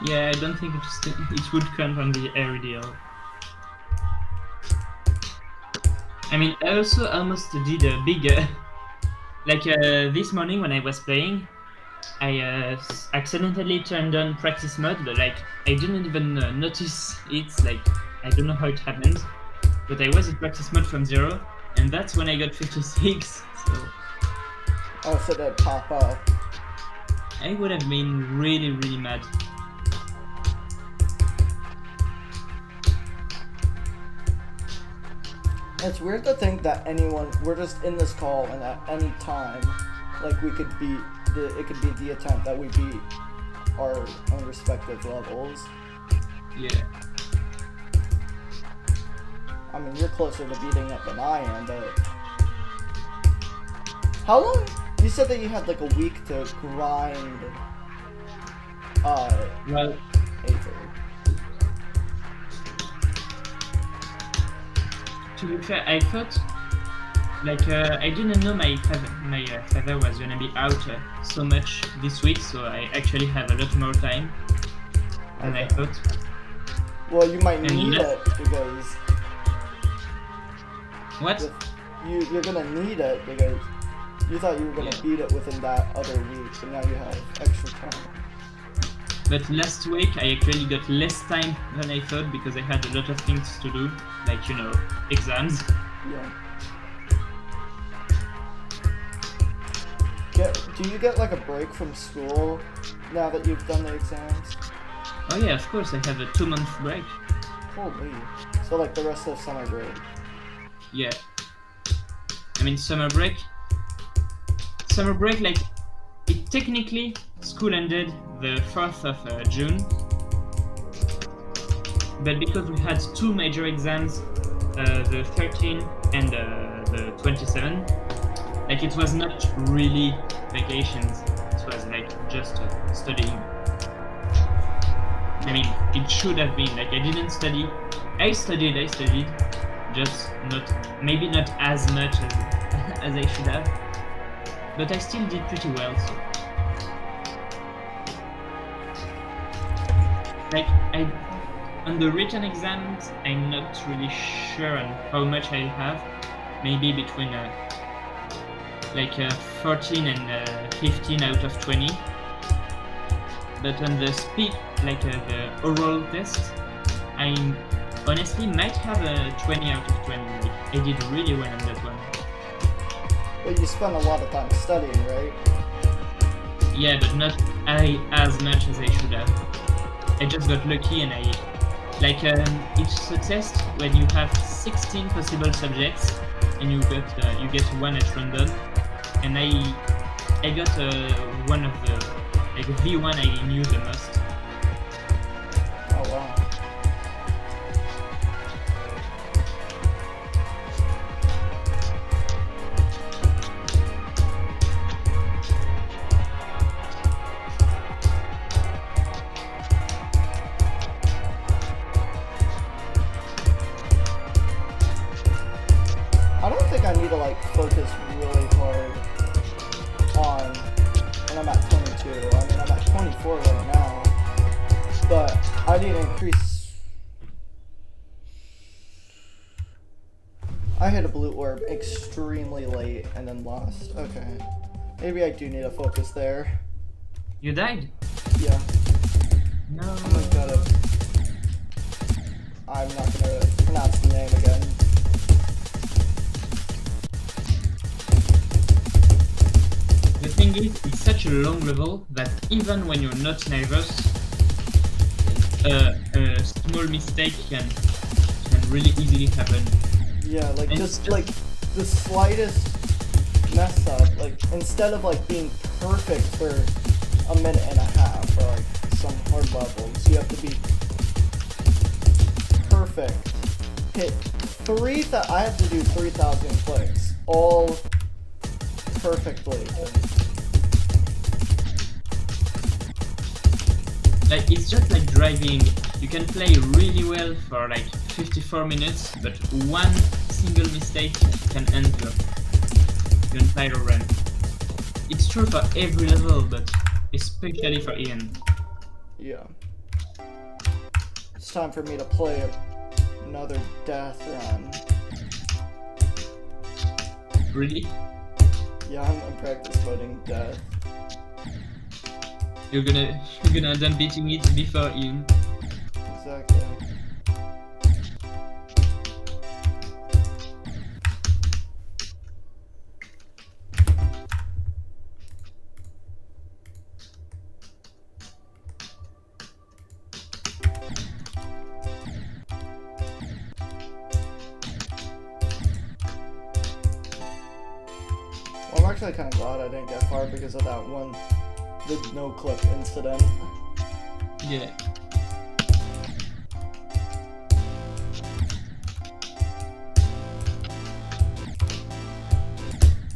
Yeah, I don't think it would count on the air deal. I mean, I also almost did a big... like, this morning when I was playing, I accidentally turned on practice mode, but like, I didn't even notice it, like, I don't know how it happened, but I was in practice mode from 0, and that's when I got 56, so... Oh, so that pop up. I would have been really, really mad. It's weird to think that we're just in this call and at any time, like it could be the attempt that we beat our own respective levels. Yeah. I mean, you're closer to beating it than I am, but... How long? You said that you had like a week to grind, Well, Aether. to be fair, I thought Like I didn't know my father was gonna be out so much this week, so I actually have a lot more time than I thought. Well, you might And need yes. it because What? you're gonna need it because you thought you were gonna beat it within that other week, but now you have extra time. But last week I actually got less time than I thought because I had a lot of things to do, like exams. Yeah. Do you get like a break from school now that you've done the exams? Oh yeah, of course I have a 2-month break. Holy. So like the rest of summer break. Yeah. I mean summer break. Summer break, like it technically school ended the 4th of June, but because we had 2 major exams, the 13 and the 27, like it was not really vacations. It was like just studying. I mean, it should have been like I didn't study. I studied, just maybe not as much as I should have, but I still did pretty well. So. Like on the written exams, I'm not really sure on how much I have. Maybe between 14 and 15 out of 20. But on the the oral test, I honestly might have a 20 out of 20. Like, I did really well on that one. But you spent a lot of time studying, right? Yeah, but not as much as I should have. I just got lucky and it's a test when you have 16 possible subjects and you get one at random, and I got one of the V1 I knew the most. Oh wow. I don't think I need to like focus really hard on when I'm at 22. I mean, I'm at 24 right now, but I need to increase. I hit a blue orb extremely late and then lost. Okay, maybe I do need to focus there. You died? Yeah. No. Oh my god. I'm not gonna pronounce the name again. The thing is, it's such a long level that even when you're not nervous, a small mistake can really easily happen. Yeah, like And just just- like the slightest mess up, like instead of like being perfect for a minute and a half for like some hard levels, you have to be perfect. Hit I have to do 3,000 clicks, all perfectly. Like it's just like driving. You can play really well for like 54 minutes, but one single mistake can end your entire run. It's true for every level, but especially for Ian. Yeah. It's time for me to play another death run. Really? Yeah, I'm practice voting death. You're gonna end up beating it before Ian. Exactly. Well, I'm actually kind of glad I didn't get far because of that one, the no clip incident. Yeah.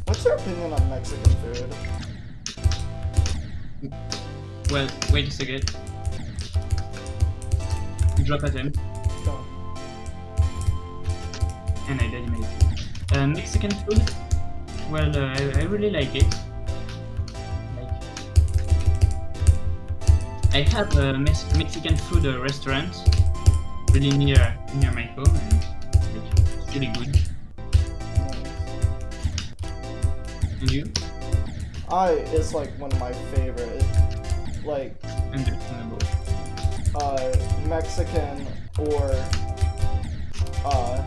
What's your opinion on Mexican food? Well, wait a second. Drop at him, Go. and I died immediately. Mexican food. Well, I really like it. Like, I have a Mexican food restaurant really near my home, and like, it's really good. And you? It's like one of my favorite, like, Understandable. Mexican or, Or?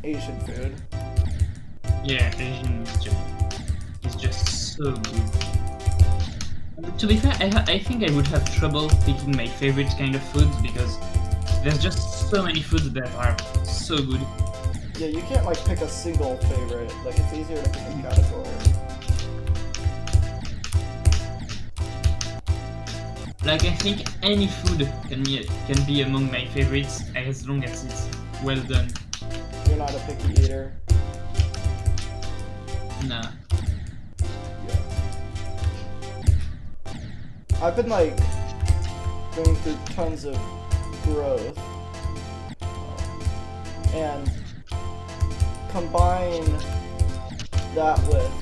Asian food. Yeah, Asian is just so good. To be fair, I think I would have trouble picking my favorite kind of foods because there's just so many foods that are so good. Yeah, you can't like pick a single favorite. Like it's easier to pick a category. Like I think any food can be among my favorites as long as it's well done. You're not a picky eater. Nah. Yeah. I've been like going through tons of growth, and combine that with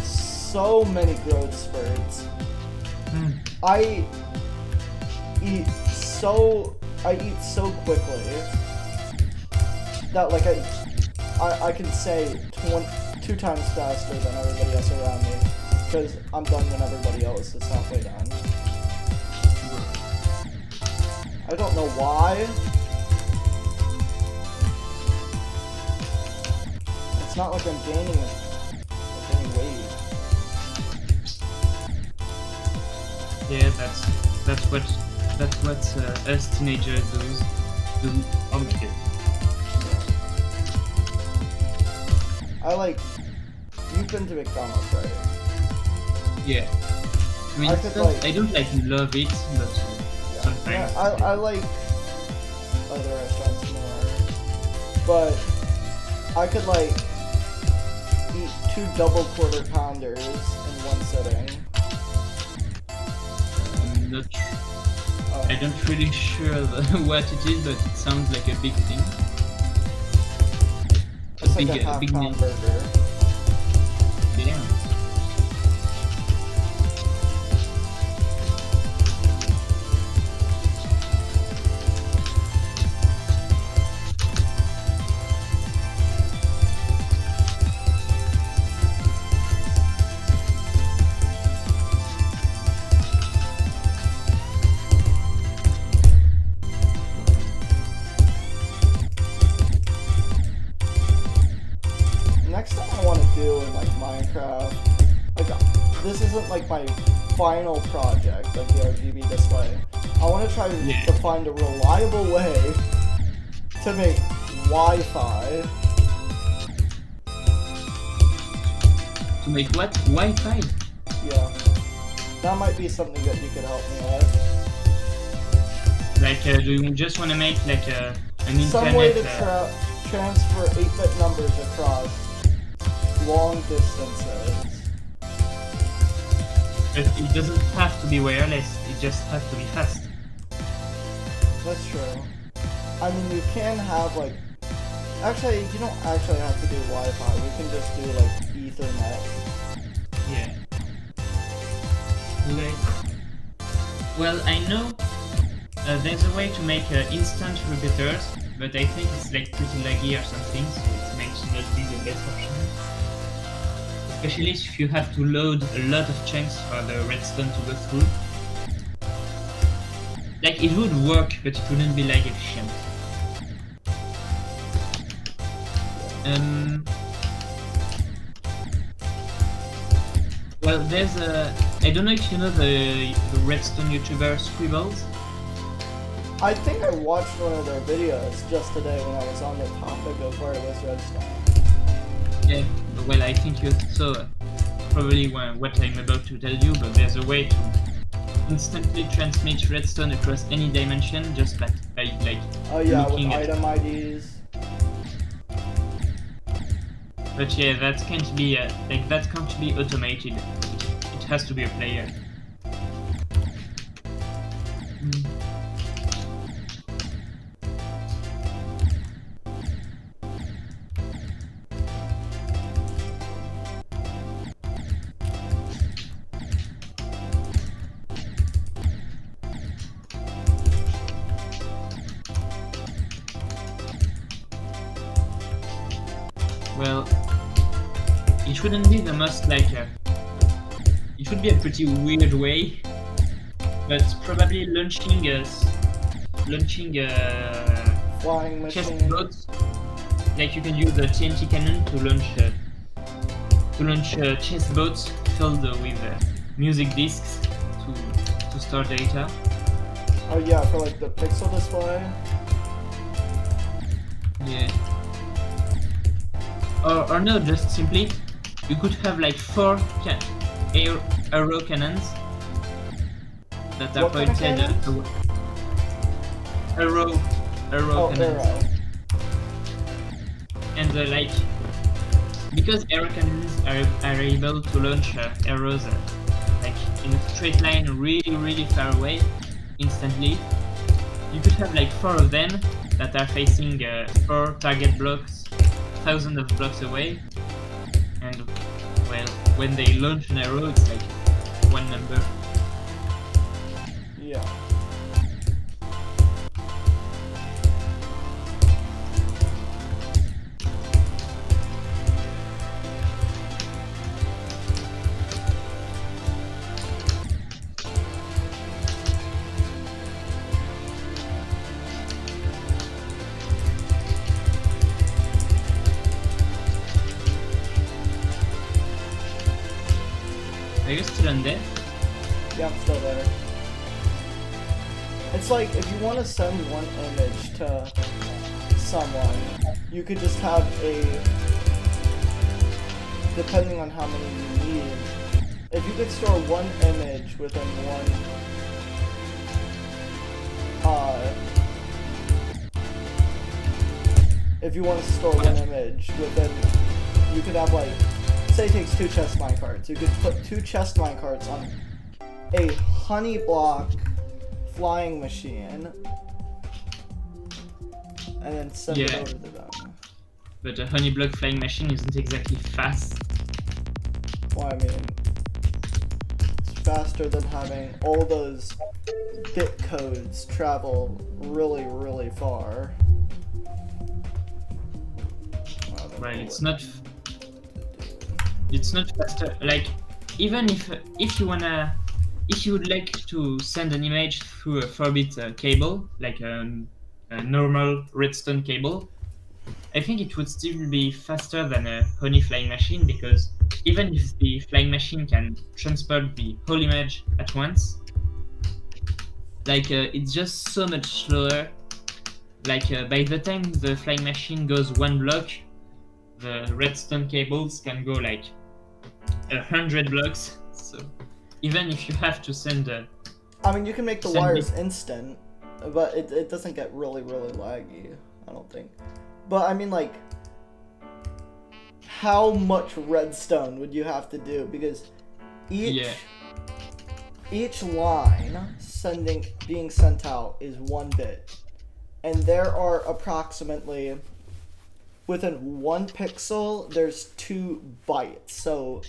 so many growth spurts. I eat so quickly that like I can say 2 times faster than everybody else around me because I'm done when everybody else is halfway done. I don't know why. It's not like I'm gaining weight. Yeah, that's what us teenagers do. Oh my god. You've been to McDonald's, right? Yeah. I mean, I could, like- I don't like love it, but sometimes. Yeah, I like other restaurants more, but I could like eat 2 double quarter pounders in one sitting. I'm not. I don't really sure what it is, but it sounds like a big thing. It's like big- a half big pound meal. burger. Yeah. Next thing I want to do in like Minecraft, like this isn't like my final project, like the RGB display. I want to try Yeah. to find a reliable way to make Wi-Fi. To make what? Wi-Fi? Yeah, that might be something that you could help me with. Like, do you just want to make like an internet? Some way to transfer 8-bit numbers across long distances. But it doesn't have to be wireless. It just has to be fast. That's true. I mean, you can have like. Actually, you don't actually have to do Wi-Fi. We can just do like Ethernet. Yeah. Like, well, I know there's a way to make instant repeaters, but I think it's like pretty laggy or something, so it makes not be the best option. Especially if you have to load a lot of chunks for the redstone to go through. Like, it would work, but it wouldn't be like efficient. Well, there's a. I don't know if you know the redstone YouTuber Scribbles. I think I watched one of their videos just today when I was on the topic of wireless redstone. Yeah, well, I think you saw probably what I'm about to tell you, but there's a way to instantly transmit redstone across any dimension just by like Oh yeah, with looking at. item IDs. But yeah, that can't be automated. It has to be a player. Mm. Well, it shouldn't be the most it should be a pretty weird way, but probably launching a Flying chest machine. boat. Like you can use the TNT cannon to launch chest boats filled with music discs to store data. Oh yeah, for like the pixel display. Yeah. Or no, just simply, you could have like 4 arrow cannons that are What kind of pointed cannons? arrow Oh, cannons. arrow. And like, because arrow cannons are able to launch arrows like in a straight line really far away instantly, you could have like 4 of them that are facing 4 target blocks thousands of blocks away, and well, when they launch an arrow, it's like one number. Yeah. Are you still on there? Yeah, I'm still there. It's like if you want to send one image to someone, you could just have depending on how many you need, if you could store one image within one, if you want to store one image within, you could have like, say it takes 2 chest minecarts. You could put 2 chest minecarts on a honey block flying machine and then send it Yeah. over to them. But a honey block flying machine isn't exactly fast. Well, I mean, it's faster than having all those bit codes travel really far. I don't Well, know it's what- not faster. Like, even if you would like to send an image through a 4-bit cable, like a normal redstone cable, I think it would still be faster than a honey flying machine, because even if the flying machine can transport the whole image at once, like it's just so much slower. Like by the time the flying machine goes 1 block, the redstone cables can go like 100 blocks. So even if you have to send I mean, you can make the Send me- wires instant, but it doesn't get really laggy, I don't think. But I mean, like, how much redstone would you have to do? Because each line being sent out is 1 bit, and there are approximately, within 1 pixel, there's 2 bytes. So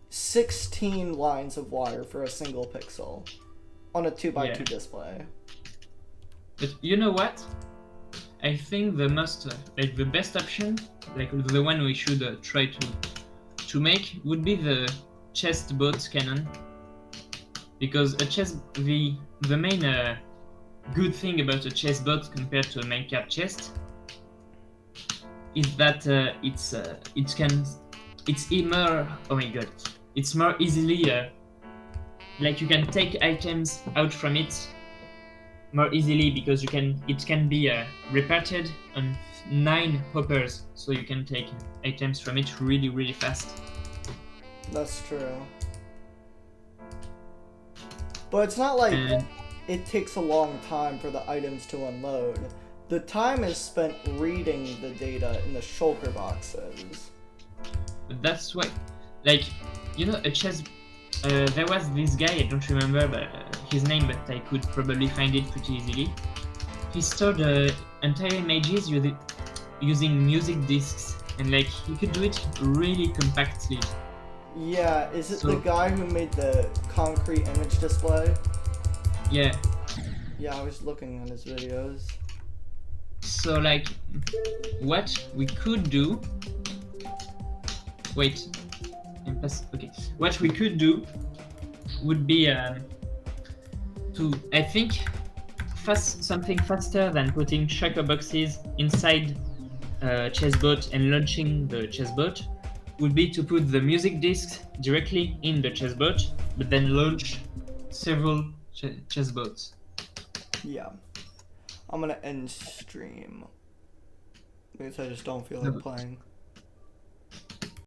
16 lines of wire for a single pixel on a 2x2 display. But you know what? I think the most the best option, like the one we should try to make, would be the chest boat cannon, because the main good thing about a chest boat compared to a minecart chest is that it's more easily like you can take items out from it more easily, because it can be reparted on 9 hoppers, so you can take items from it really fast. That's true. But it's not like And it takes a long time for the items to unload. The time is spent reading the data in the shulker boxes. but that's why, like, you know, a chest There was this guy, I don't remember his name, but I could probably find it pretty easily. He stored entire images using music discs, and like he could do it really compactly. Yeah, is it So- the guy who made the concrete image display? Yeah. Yeah, I was looking at his videos. So like, what we could do. Wait. Okay. What we could do would be to, I think, something faster than putting shulker boxes inside chessbot and launching the chessbot would be to put the music discs directly in the chessbot, but then launch several chessbots. Yeah. I'm gonna end stream. Because I just don't feel like No. playing.